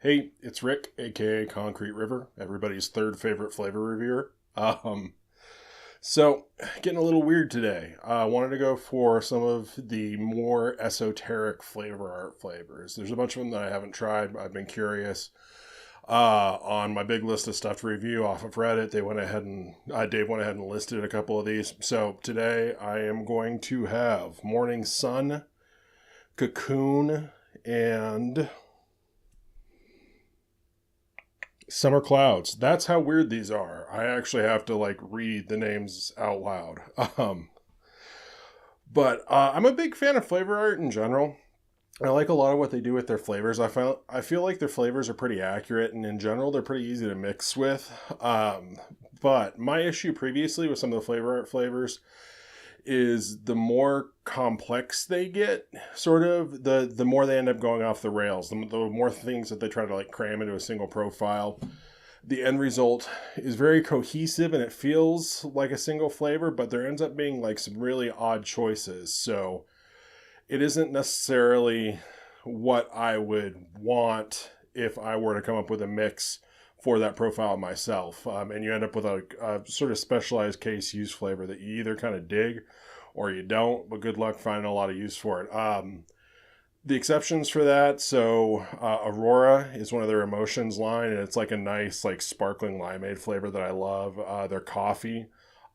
Hey, it's Rick, aka Concrete River, everybody's third favorite flavor reviewer. So getting a little weird today. I wanted to go for some of the more esoteric flavor art flavors. There's a bunch of them that I haven't tried. I've been curious. On my big list of stuff to review off of Reddit, Dave went ahead and listed a couple of these. So today I am going to have Morning Sun, Cocoon, and Summer Clouds. That's how weird these are. I actually have to read the names out loud. But I'm a big fan of flavor art in general. I like a lot of what they do with their flavors. I feel like their flavors are pretty accurate, and in general, they're pretty easy to mix with. But my issue previously with some of the flavor art flavors is the more complex they get, sort of, the more they end up going off the rails. The more things that they try to cram into a single profile. The end result is very cohesive and it feels like a single flavor, but there ends up being some really odd choices. So it isn't necessarily what I would want if I were to come up with a mix for that profile myself. And you end up with a sort of specialized case use flavor that you either kind of dig or you don't, but good luck finding a lot of use for it. The exceptions for that, so Aurora is one of their emotions line, and it's a nice sparkling limeade flavor that I love. Their coffee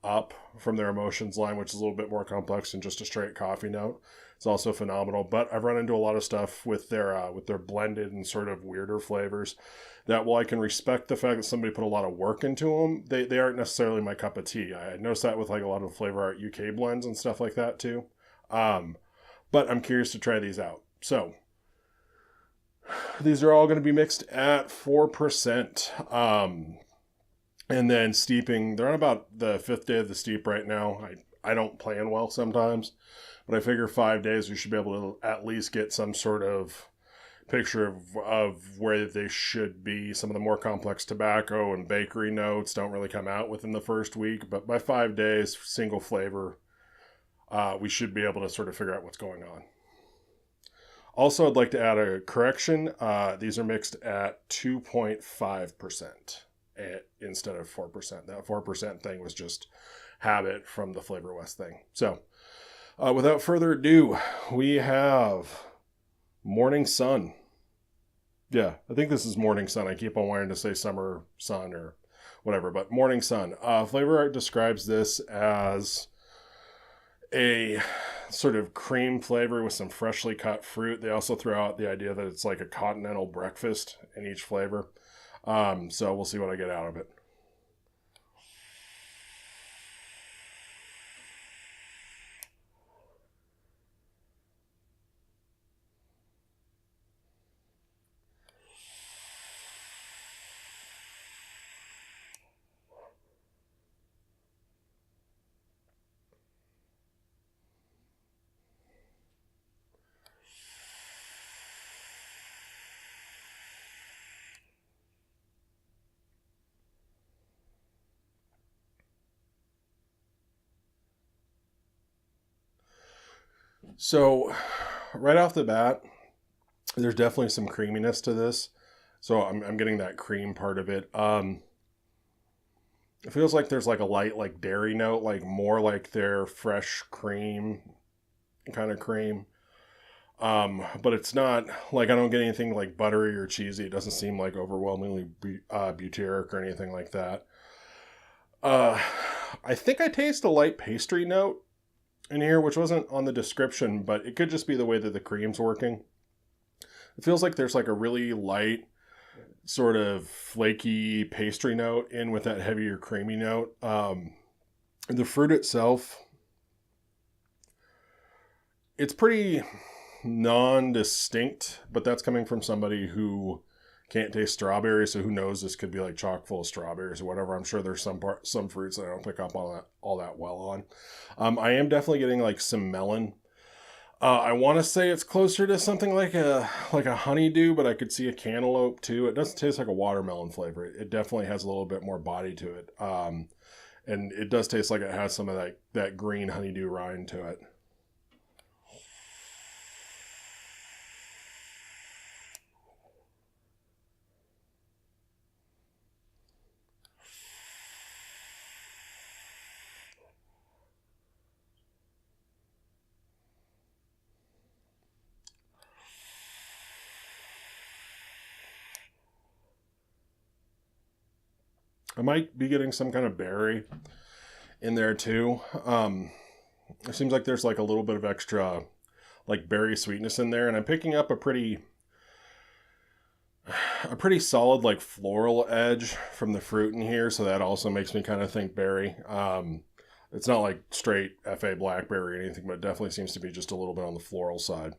up from their emotions line, which is a little bit more complex than just a straight coffee note. It's also phenomenal, but I've run into a lot of stuff with their blended and sort of weirder flavors that, while I can respect the fact that somebody put a lot of work into them, they aren't necessarily my cup of tea. I noticed that with a lot of Flavor Art UK blends and stuff like that too. But I'm curious to try these out. So these are all going to be mixed at 4%. And then steeping, they're on about the 5th day of the steep right now. I don't plan well sometimes, but I figure 5 days we should be able to at least get some sort of picture of where they should be. Some of the more complex tobacco and bakery notes don't really come out within the first week, but by 5 days, single flavor, we should be able to sort of figure out what's going on. Also, I'd like to add a correction. These are mixed at 2.5%. Instead of 4%. That 4% thing was just habit from the Flavor West thing. So, without further ado, we have Morning Sun. Yeah, I think this is Morning Sun. I keep on wanting to say Summer Sun or whatever, but Morning Sun. Flavor Art describes this as a sort of cream flavor with some freshly cut fruit. They also throw out the idea that it's like a continental breakfast in each flavor. So we'll see what I get out of it. So right off the bat, there's definitely some creaminess to this. So I'm getting that cream part of it. It feels like there's a light dairy note, more like their fresh cream kind of cream. But it's not I don't get anything buttery or cheesy. It doesn't seem overwhelmingly butyric or anything like that. I think I taste a light pastry note in here, which wasn't on the description, but it could just be the way that the cream's working. It feels like there's a really light, sort of flaky pastry note in with that heavier creamy note. The fruit itself, it's pretty non-distinct, but that's coming from somebody who can't taste strawberries, so who knows, this could be chock full of strawberries or whatever. I'm sure there's some fruits that I don't pick up on all that well on. I am definitely getting some melon. I want to say it's closer to something like a honeydew, but I could see a cantaloupe too. It doesn't taste like a watermelon flavor. It definitely has a little bit more body to it. And it does taste like it has some of that green honeydew rind to it. I might be getting some kind of berry in there too. It seems like there's like a little bit of extra like berry sweetness in there, and I'm picking up a pretty solid like floral edge from the fruit in here, so that also makes me kind of think berry. It's not like straight FA blackberry or anything, but it definitely seems to be just a little bit on the floral side.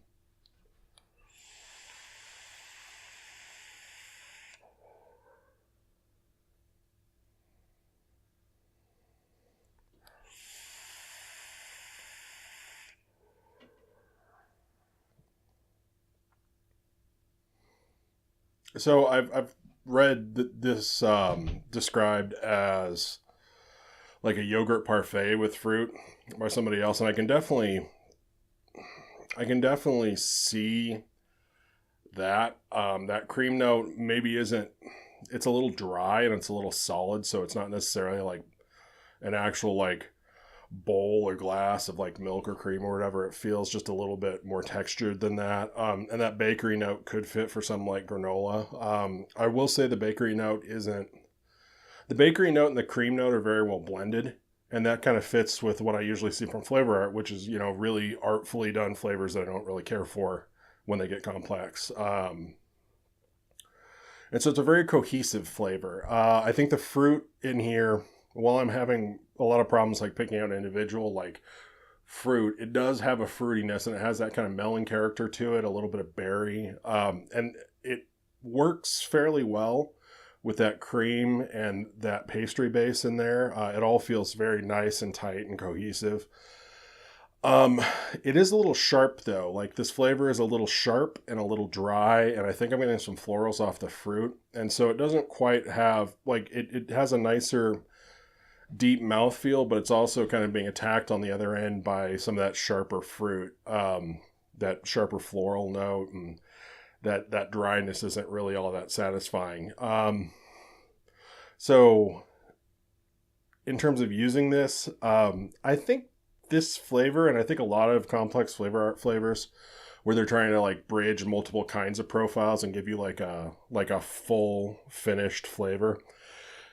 So I've read this described as like a yogurt parfait with fruit by somebody else, and I can definitely see that. That cream note maybe isn't. It's a little dry and it's a little solid, so it's not necessarily like an actual like bowl or glass of like milk or cream or whatever. It feels just a little bit more textured than that. And that bakery note could fit for something like granola. I will say the bakery note isn't. The bakery note and the cream note are very well blended, and that kind of fits with what I usually see from flavour art, which is, really artfully done flavors that I don't really care for when they get complex. And so it's a very cohesive flavor. I think the fruit in here, while I'm having a lot of problems like picking out individual like fruit, it does have a fruitiness and it has that kind of melon character to it, a little bit of berry, and it works fairly well with that cream and that pastry base in there. It all feels very nice and tight and cohesive. Um, it is a little sharp though. Like this flavor is a little sharp and a little dry, and I think I'm getting some florals off the fruit. And so it doesn't quite have like it has a nicer deep mouthfeel, but it's also kind of being attacked on the other end by some of that sharper fruit, that sharper floral note, and that dryness isn't really all that satisfying. So in terms of using this, I think this flavor, and I think a lot of complex flavor art flavors, where they're trying to like bridge multiple kinds of profiles and give you like a full finished flavor,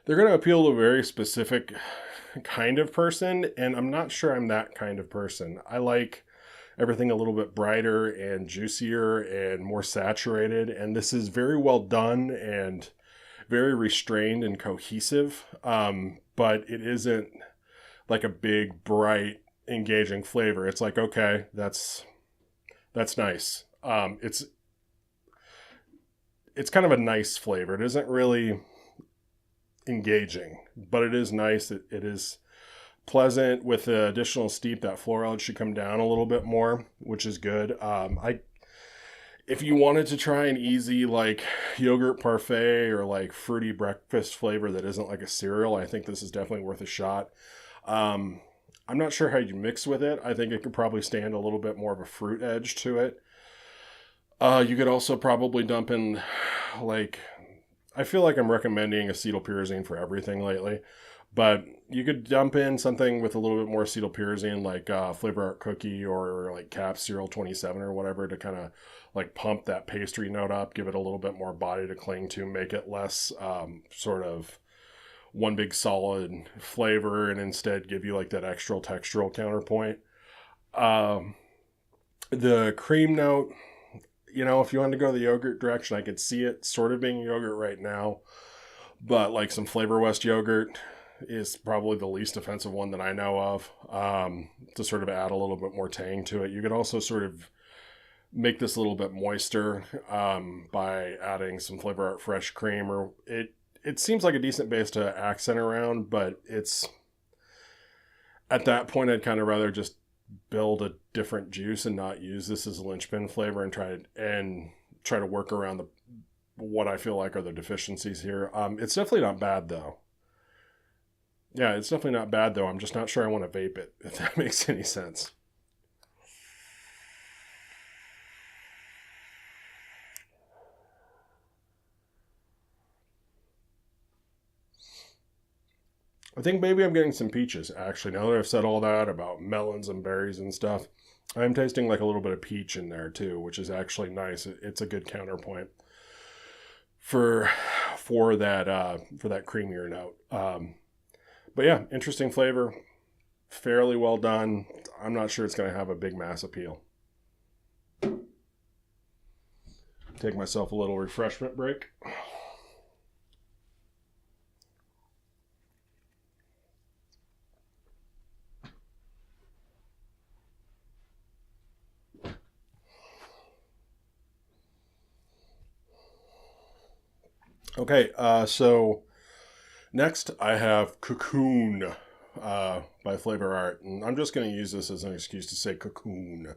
they're going to appeal to a very specific kind of person, and I'm not sure I'm that kind of person. I like everything a little bit brighter and juicier and more saturated, and this is very well done and very restrained and cohesive, but it isn't like a big, bright, engaging flavor. It's like, okay, that's nice. It's kind of a nice flavor. It isn't really engaging, but it is nice. It is pleasant. With the additional steep, that floral should come down a little bit more, which is good. If you wanted to try an easy like yogurt parfait or like fruity breakfast flavor that isn't like a cereal, I think this is definitely worth a shot. I'm not sure how you mix with it. I think it could probably stand a little bit more of a fruit edge to it. You could also probably dump in like, I feel like I'm recommending acetylpyrazine for everything lately, but you could dump in something with a little bit more acetylpyrazine, like flavourart cookie or like Cap Cereal 27 or whatever, to kind of like pump that pastry note up, give it a little bit more body to cling to, make it less sort of one big solid flavor, and instead give you like that extra textural counterpoint. The cream note, if you wanted to go the yogurt direction, I could see it sort of being yogurt right now, but like some Flavor West yogurt is probably the least offensive one that I know of, to sort of add a little bit more tang to it. You could also sort of make this a little bit moister by adding some flavourart fresh cream, or it seems like a decent base to accent around, but it's at that point I'd kind of rather just build a different juice and not use this as a linchpin flavor and try to work around what I feel like are the deficiencies here. It's definitely not bad though. Yeah, it's definitely not bad though. I'm just not sure I want to vape it, if that makes any sense. I think maybe I'm getting some peaches, actually. Now that I've said all that about melons and berries and stuff, I'm tasting like a little bit of peach in there too, which is actually nice. It's a good counterpoint for for that creamier note. But yeah, interesting flavor, fairly well done. I'm not sure it's going to have a big mass appeal. Take myself a little refreshment break. Okay, so next I have Cocoon by flavourart, and I'm just going to use this as an excuse to say Cocoon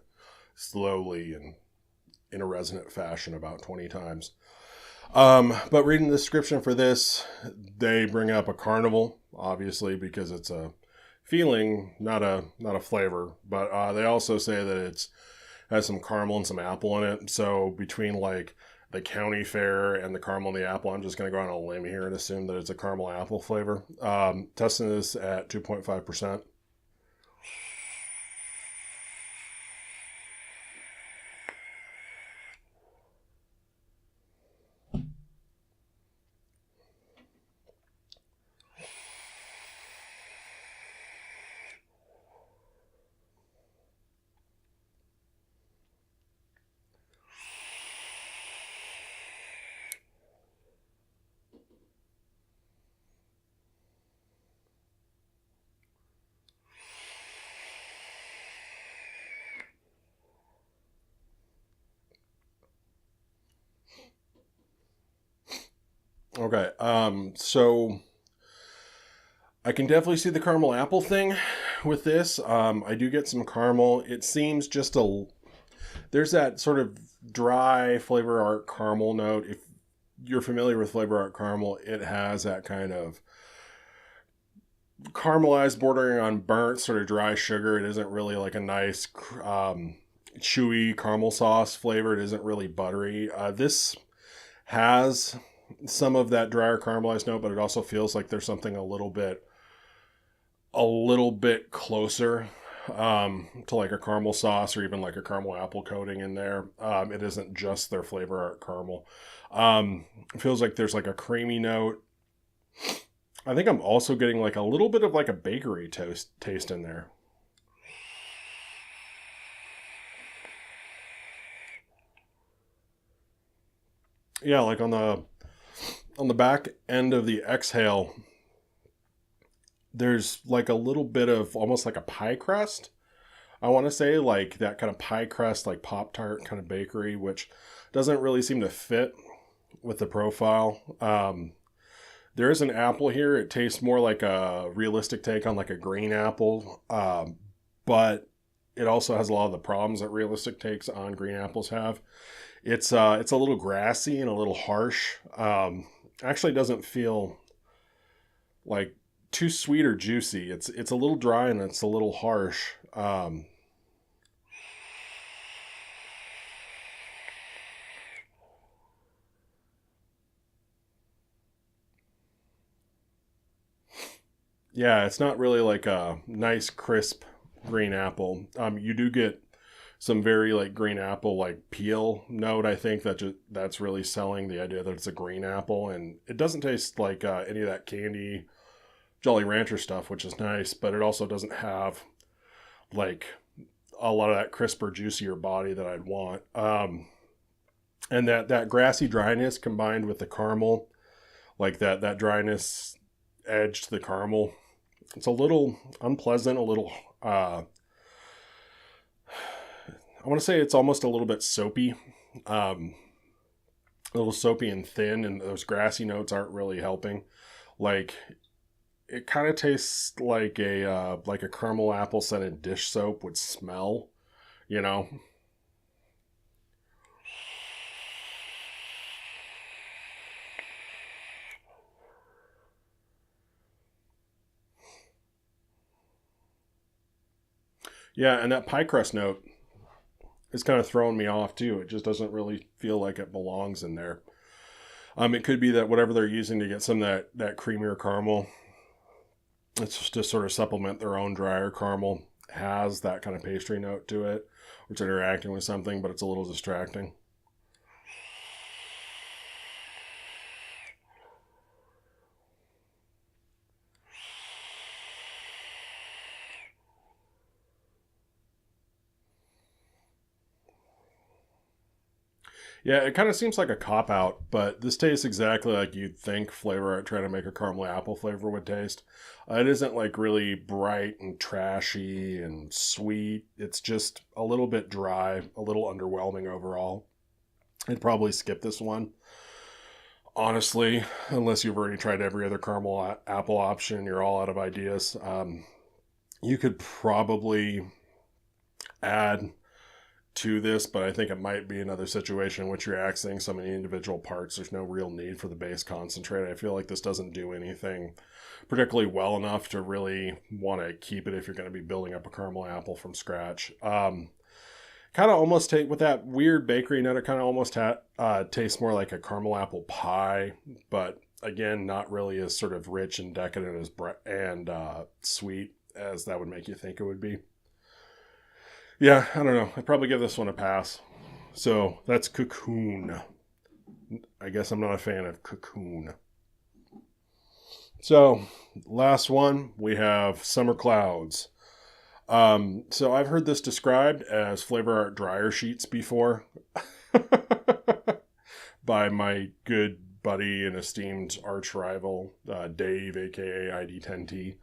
slowly and in a resonant fashion about 20 times. But reading the description for this, they bring up a carnival, obviously, because it's a feeling, not a flavor. But they also say that it has some caramel and some apple in it. So between like the county fair and the caramel and the apple, I'm just going to go on a limb here and assume that it's a caramel apple flavor. Testing this at 2.5%. Okay, so I can definitely see the caramel apple thing with this. I do get some caramel. It seems just there's that sort of dry flavourart caramel note. If you're familiar with flavourart caramel, it has that kind of caramelized, bordering on burnt, sort of dry sugar. It isn't really like a nice chewy caramel sauce flavor. It isn't really buttery. This has some of that drier caramelized note, but it also feels like there's something a little bit closer to like a caramel sauce or even like a caramel apple coating in there. It isn't just their flavourart caramel. It feels like there's like a creamy note. I think I'm also getting like a little bit of like a bakery taste in there. Yeah, like on the back end of the exhale, there's like a little bit of almost like a pie crust. I want to say like that kind of pie crust, like Pop-Tart kind of bakery, which doesn't really seem to fit with the profile. There is an apple here. It tastes more like a realistic take on like a green apple, but it also has a lot of the problems that realistic takes on green apples have. It's a little grassy and a little harsh. Actually doesn't feel like too sweet or juicy. It's a little dry and it's a little harsh. Yeah, it's not really like a nice crisp green apple. You do get some very like green apple like peel note. I think that's really selling the idea that it's a green apple, and it doesn't taste like any of that candy Jolly Rancher stuff, which is nice. But it also doesn't have like a lot of that crisper, juicier body that I'd want. And that grassy dryness combined with the caramel, like that dryness edge to the caramel, it's a little unpleasant, a little I want to say it's almost a little bit soapy, a little soapy and thin, and those grassy notes aren't really helping. Like it kind of tastes like a caramel apple scented dish soap would smell, you know. Yeah, and that pie crust note is kind of throwing me off too. It just doesn't really feel like it belongs in there. It could be that whatever they're using to get some of that creamier caramel, it's just to sort of supplement their own drier caramel, has that kind of pastry note to it, which is interacting with something, but it's a little distracting. Yeah, it kind of seems like a cop out, but this tastes exactly like you'd think flavor art trying to make a caramel apple flavor would taste. It isn't like really bright and trashy and sweet. It's just a little bit dry, a little underwhelming overall. I'd probably skip this one, honestly, unless you've already tried every other caramel apple option. You're all out of ideas. You could probably add to this, but I think it might be another situation in which you're accessing so many individual parts. There's no real need for the base concentrate. I feel like this doesn't do anything particularly well enough to really want to keep it if you're going to be building up a caramel apple from scratch. Kind of almost take with that weird bakery note. It kind of almost tastes more like a caramel apple pie, but again, not really as sort of rich and decadent as sweet as that would make you think it would be. Yeah, I don't know. I'd probably give this one a pass. So that's Cocoon. I guess I'm not a fan of Cocoon. So last one, we have Summer Clouds. So I've heard this described as flavour art dryer sheets before by my good buddy and esteemed arch rival, Dave, aka ID10T.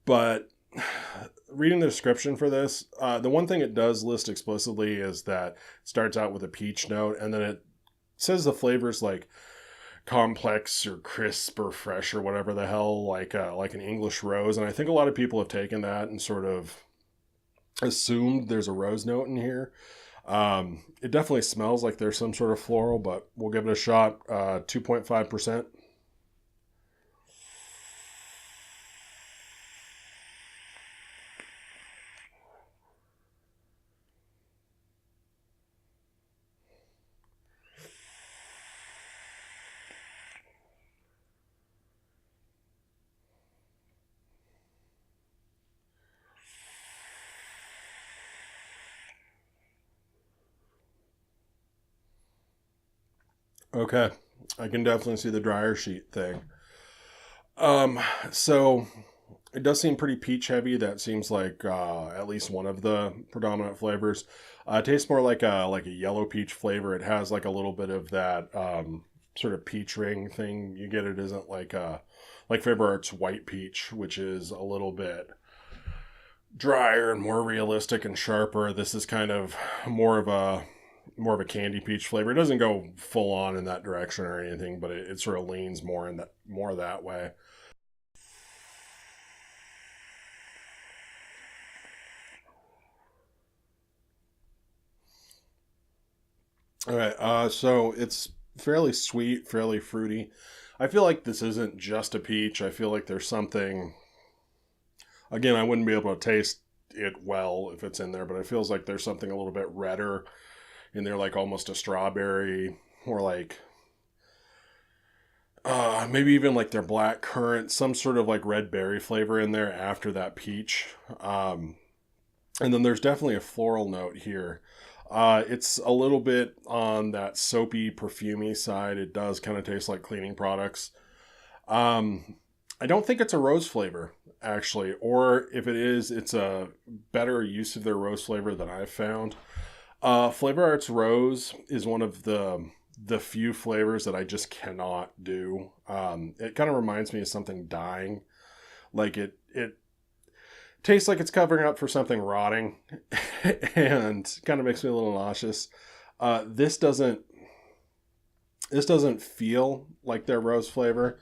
But reading the description for this, the one thing it does list explicitly is that it starts out with a peach note, and then it says the flavors like complex or crisp or fresh or whatever the hell, like an English rose. And I think a lot of people have taken that and sort of assumed there's a rose note in here. It definitely smells like there's some sort of floral, but we'll give it a shot. 2.5%. Okay, I can definitely see the dryer sheet thing. So it does seem pretty peach heavy. That seems like at least one of the predominant flavors. It tastes more like a yellow peach flavor. It has like a little bit of that sort of peach ring thing. You get it isn't like Faber Arts white peach, which is a little bit drier and more realistic and sharper. This is kind of more of a more of a candy peach flavor. It doesn't go full on in that direction or anything, but it sort of leans more that way. All right, so it's fairly sweet, fairly fruity. I feel like this isn't just a peach. I feel like there's something. Again, I wouldn't be able to taste it well if it's in there, but it feels like there's something a little bit redder in there, like almost a strawberry, or like maybe even like their black currant, some sort of like red berry flavor in there after that peach. And then there's definitely a floral note here. It's a little bit on that soapy, perfumey side. It does kind of taste like cleaning products. Um, I don't think it's a rose flavor, actually. Or if it is, it's a better use of their rose flavor than I've found. Flavor Arts Rose is one of the few flavors that I just cannot do. It kind of reminds me of something dying. Like it tastes like it's covering up for something rotting and kind of makes me a little nauseous. This doesn't feel like their rose flavor.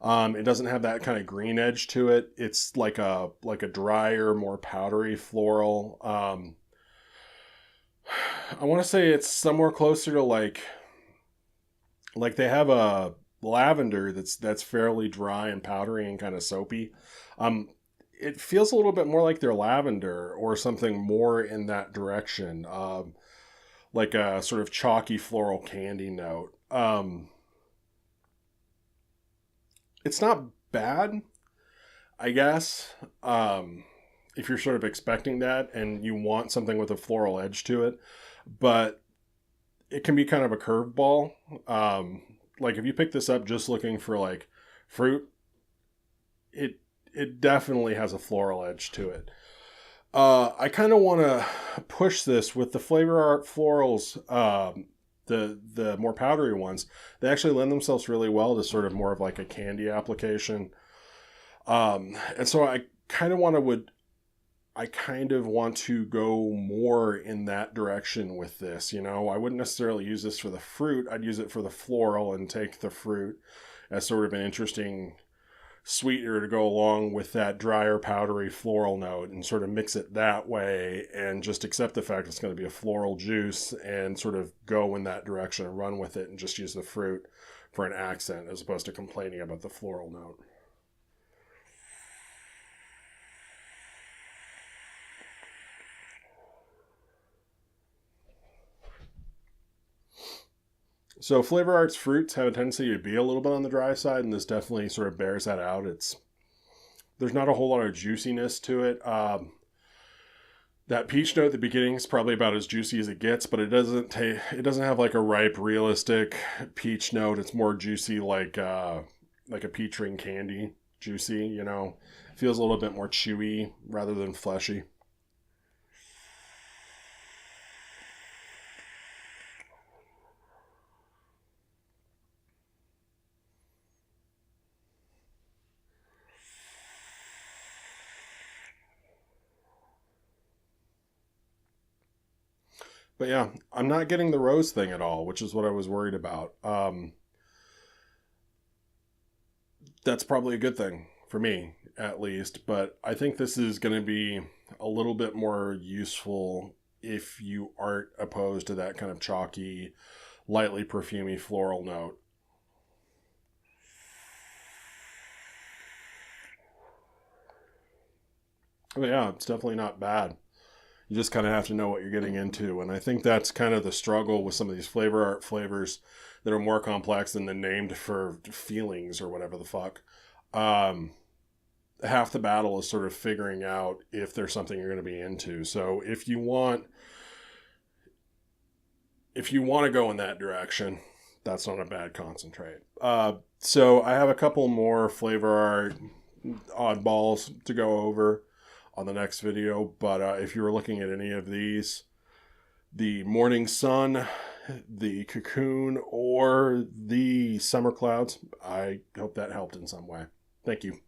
It doesn't have that kind of green edge to it. It's like a drier, more powdery floral. I want to say it's somewhere closer to like they have a lavender that's fairly dry and powdery and kind of soapy. Um, it feels a little bit more like their lavender or something more in that direction, like a sort of chalky floral candy note. It's not bad, I guess. If you're sort of expecting that and you want something with a floral edge to it, but it can be kind of a curveball. Like if you pick this up just looking for like fruit, it it definitely has a floral edge to it. I kind of want to push this with the Flavor Art florals. The more powdery ones, they actually lend themselves really well to sort of more of like a candy application. And so I kind of want to go more in that direction with this. You know, I wouldn't necessarily use this for the fruit. I'd use it for the floral and take the fruit as sort of an interesting sweetener to go along with that drier, powdery floral note and sort of mix it that way and just accept the fact it's going to be a floral juice and sort of go in that direction and run with it and just use the fruit for an accent as opposed to complaining about the floral note. So Flavor Arts fruits have a tendency to be a little bit on the dry side, and this definitely sort of bears that out. There's not a whole lot of juiciness to it. That peach note at the beginning is probably about as juicy as it gets, but it doesn't have like a ripe, realistic peach note. It's more juicy like a peach ring candy, juicy. You know, it feels a little bit more chewy rather than fleshy. But yeah, I'm not getting the rose thing at all, which is what I was worried about. That's probably a good thing for me, at least. But I think this is going to be a little bit more useful if you aren't opposed to that kind of chalky, lightly perfumey floral note. But yeah, it's definitely not bad. You just kind of have to know what you're getting into. And I think that's kind of the struggle with some of these flavor art flavors that are more complex than the named for feelings or whatever the fuck. Um, Half the battle is sort of figuring out if there's something you're going to be into. So if you want to go in that direction, that's not a bad concentrate. So I have a couple more flavor art oddballs to go over on the next video. But if you were looking at any of these, the Morning Sun, the Cocoon, or the Summer Clouds, I hope that helped in some way. Thank you.